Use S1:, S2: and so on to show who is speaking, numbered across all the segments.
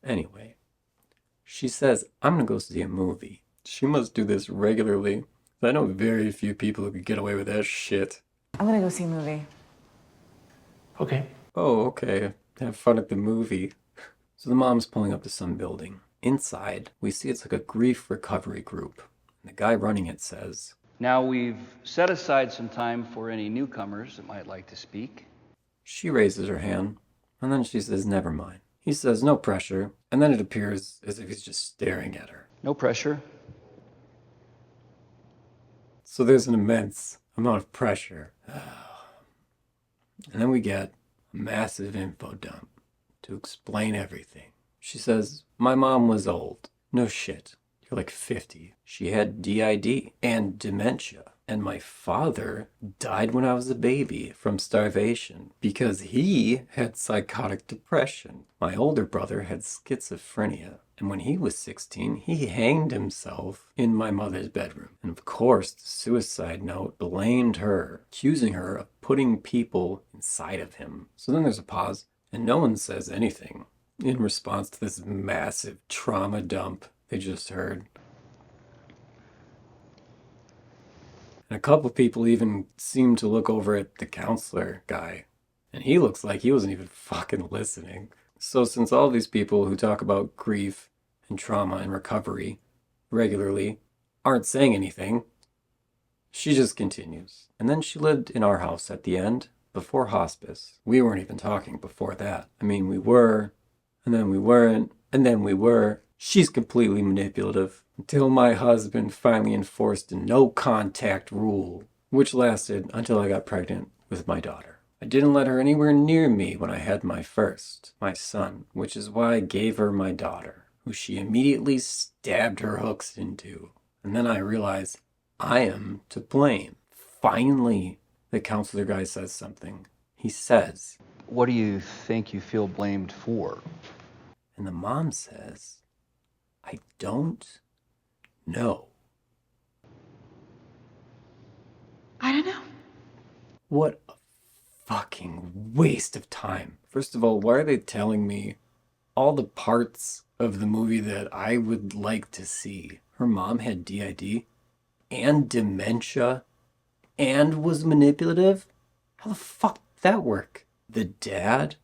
S1: Anyway, she says, I'm gonna go see a movie. She must do this regularly. I know very few people who could get away with that shit.
S2: I'm gonna go see a movie.
S3: Okay.
S1: Oh, okay. Have fun at the movie. So the mom's pulling up to some building. Inside, we see it's like a grief recovery group. And the guy running it says,
S4: Now we've set aside some time for any newcomers that might like to speak.
S1: She raises her hand, and then she says, never mind. He says, no pressure, and then it appears as if he's just staring at her.
S4: No pressure.
S1: So there's an immense amount of pressure. And then we get a massive info dump to explain everything. She says, my mom was old. No shit. You're like 50. She had DID and dementia. And my father died when I was a baby from starvation because he had psychotic depression. My older brother had schizophrenia. And when he was 16, he hanged himself in my mother's bedroom. And of course, the suicide note blamed her, accusing her of putting people inside of him. So then there's a pause, and no one says anything in response to this massive trauma dump they just heard. And a couple people even seem to look over at the counselor guy, and he looks like he wasn't even fucking listening. So since all these people who talk about grief and trauma and recovery regularly aren't saying anything, she just continues. And then she lived in our house at the end, before hospice. We weren't even talking before that. I mean, we were, and then we weren't, and then we were. She's completely manipulative until my husband finally enforced a no contact rule, which lasted until I got pregnant with my daughter. I didn't let her anywhere near me when I had my first, my son, which is why I gave her my daughter, who she immediately stabbed her hooks into. And then I realized I am to blame. Finally, the counselor guy says something. He says,
S4: What do you think you feel blamed for?
S1: and the mom says, I don't know.
S2: I don't know.
S1: What a fucking waste of time. First of all, why are they telling me all the parts of the movie that I would like to see? Her mom had DID and dementia and was manipulative? How the fuck did that work? The dad,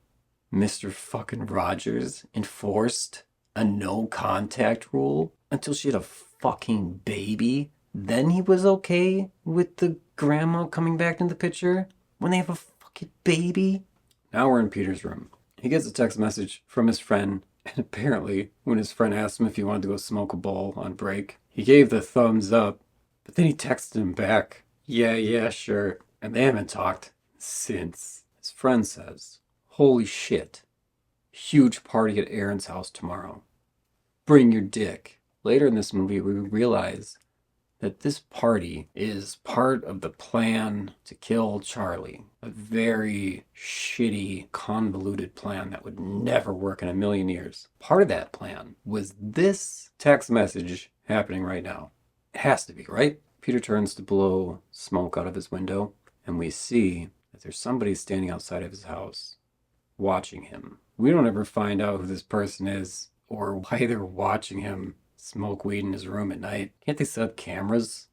S1: Mr. fucking Rogers, enforced a no contact rule until she had a fucking baby. Then he was okay with the grandma coming back into the picture when they have a fucking baby. Now we're in Peter's room. He gets a text message from his friend, and apparently when his friend asked him if he wanted to go smoke a bowl on break, he gave the thumbs up, but then he texted him back, yeah, sure, and they haven't talked since. His friend says, holy shit, huge party at Aaron's house tomorrow. Bring your dick. Later in this movie, we realize that this party is part of the plan to kill Charlie. A very shitty, convoluted plan that would never work in a million years. Part of that plan was this text message happening right now. It has to be, right? Peter turns to blow smoke out of his window, and we see that there's somebody standing outside of his house watching him. We don't ever find out who this person is or why they're watching him smoke weed in his room at night. Can't they set up cameras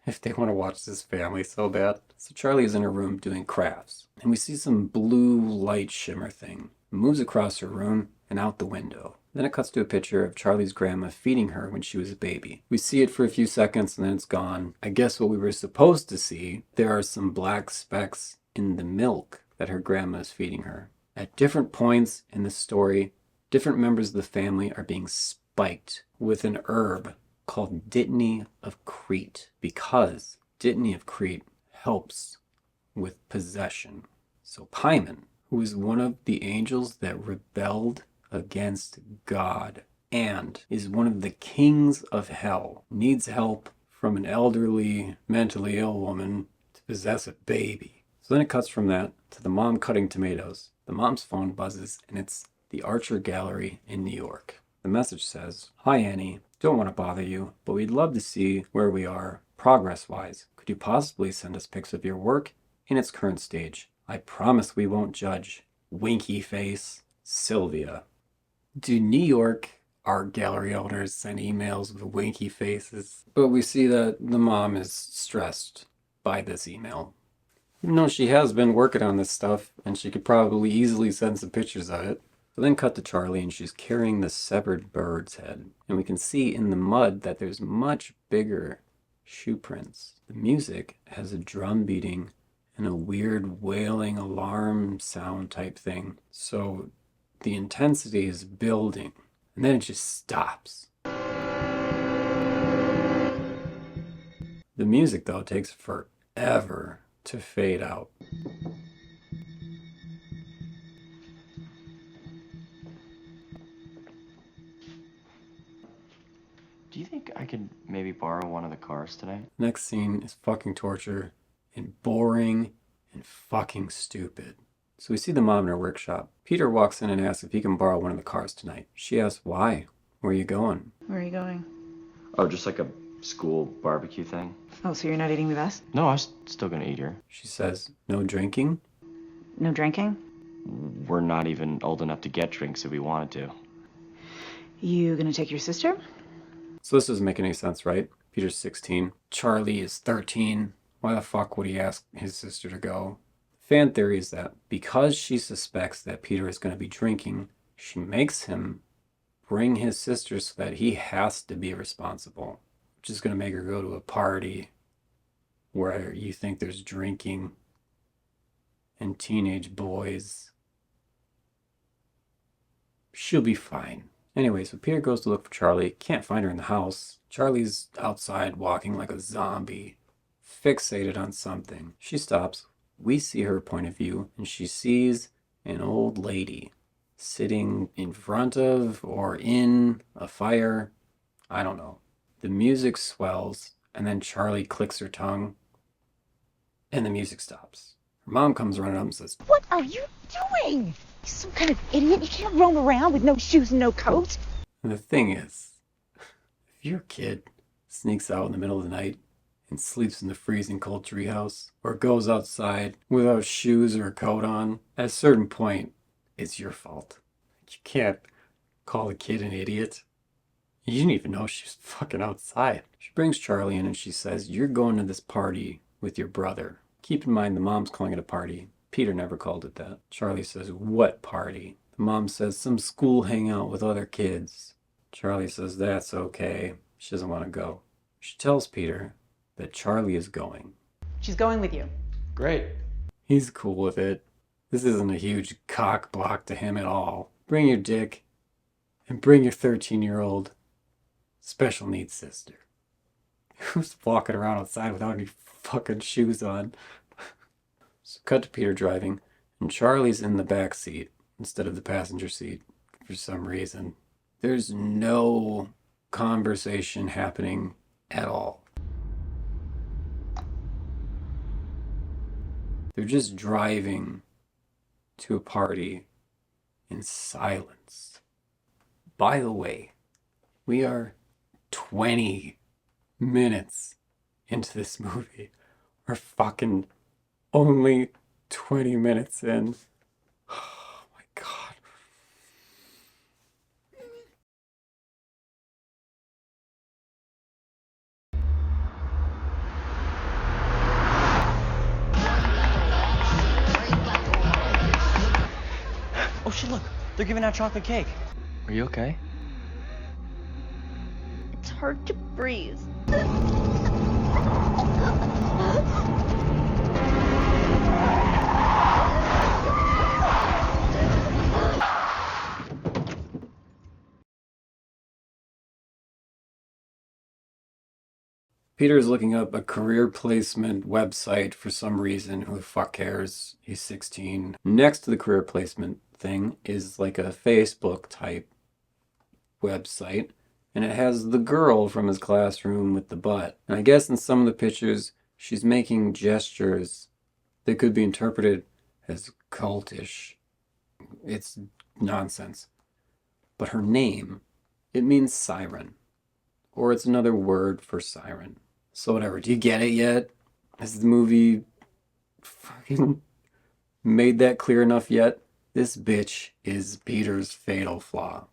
S1: if they want to watch this family so bad? So Charlie is in her room doing crafts, and we see some blue light shimmer thing. It moves across her room and out the window. Then it cuts to a picture of Charlie's grandma feeding her when she was a baby. We see it for a few seconds and then it's gone. I guess what we were supposed to see, there are some black specks in the milk that her grandma is feeding her. At different points in the story, different members of the family are being spiked with an herb called Dittany of Crete, because Dittany of Crete helps with possession. So Paimon, who is one of the angels that rebelled against God and is one of the kings of hell, needs help from an elderly, mentally ill woman to possess a baby. So then it cuts from that to the mom cutting tomatoes. The mom's phone buzzes, and it's the Archer Gallery in New York. The message says, Hi Annie, don't want to bother you, but we'd love to see where we are progress-wise. Could you possibly send us pics of your work in its current stage? I promise we won't judge. Winky face, Sylvia. Do New York art gallery owners send emails with winky faces? But we see that the mom is stressed by this email. Even though she has been working on this stuff, and she could probably easily send some pictures of it. So then cut to Charlie, and she's carrying the severed bird's head. And we can see in the mud that there's much bigger shoe prints. The music has a drum beating and a weird wailing alarm sound type thing. So the intensity is building, and then it just stops. The music, though, takes forever to fade out.
S5: Do you think I could maybe borrow one of the cars tonight?
S1: Next scene is fucking torture and boring and fucking stupid. So we see the mom in her workshop. Peter walks in and asks if he can borrow one of the cars tonight. She asks why. Where are you going?
S2: Where are you going?
S5: Oh, just like a school barbecue thing?
S2: Oh, so you're not eating with us?
S5: No, I was still gonna eat here.
S1: She says, no drinking?
S2: No drinking?
S5: We're not even old enough to get drinks if we wanted to.
S2: You gonna take your sister?
S1: So this doesn't make any sense, right? Peter's 16. Charlie is 13. Why the fuck would he ask his sister to go? Fan theory is that because she suspects that Peter is going to be drinking, she makes him bring his sister so that he has to be responsible, which is going to make her go to a party where you think there's drinking and teenage boys. She'll be fine. Anyway, so Peter goes to look for Charlie. Can't find her in the house. Charlie's outside walking like a zombie, fixated on something. She stops. We see her point of view, and she sees an old lady sitting in front of or in a fire. I don't know. The music swells, and then Charlie clicks her tongue, and the music stops. Her mom comes running up and says,
S6: What are you doing? You some kind of idiot. You can't roam around with no shoes and no coat.
S1: and the thing is, if your kid sneaks out in the middle of the night and sleeps in the freezing cold treehouse, or goes outside without shoes or a coat on, at a certain point, it's your fault. You can't call the kid an idiot. You didn't even know she was fucking outside. She brings Charlie in and she says, you're going to this party with your brother. Keep in mind the mom's calling it a party. Peter never called it that. Charlie says, what party? The mom says, some school hangout with other kids. Charlie says, that's okay. She doesn't want to go. She tells Peter that Charlie is going.
S2: She's going with you.
S5: Great.
S1: He's cool with it. This isn't a huge cock block to him at all. Bring your dick and bring your 13-year-old special needs sister who's walking around outside without any fucking shoes on. So cut to Peter driving, and Charlie's in the back seat instead of the passenger seat for some reason. There's no conversation happening at all. They're just driving to a party in silence. By the way, we are 20 minutes into this movie. We're fucking only 20 minutes in. Oh my god.
S5: Oh shit, look. They're giving out chocolate cake. Are you okay?
S6: It's hard to breathe.
S1: Peter's looking up a career placement website for some reason. Who the fuck cares? He's 16. Next to the career placement thing is like a Facebook type website, and it has the girl from his classroom with the butt. And I guess in some of the pictures, she's making gestures that could be interpreted as cultish. It's nonsense. But her name, it means siren, or it's another word for siren. So whatever, do you get it yet? Has the movie fucking made that clear enough yet? This bitch is Peter's fatal flaw.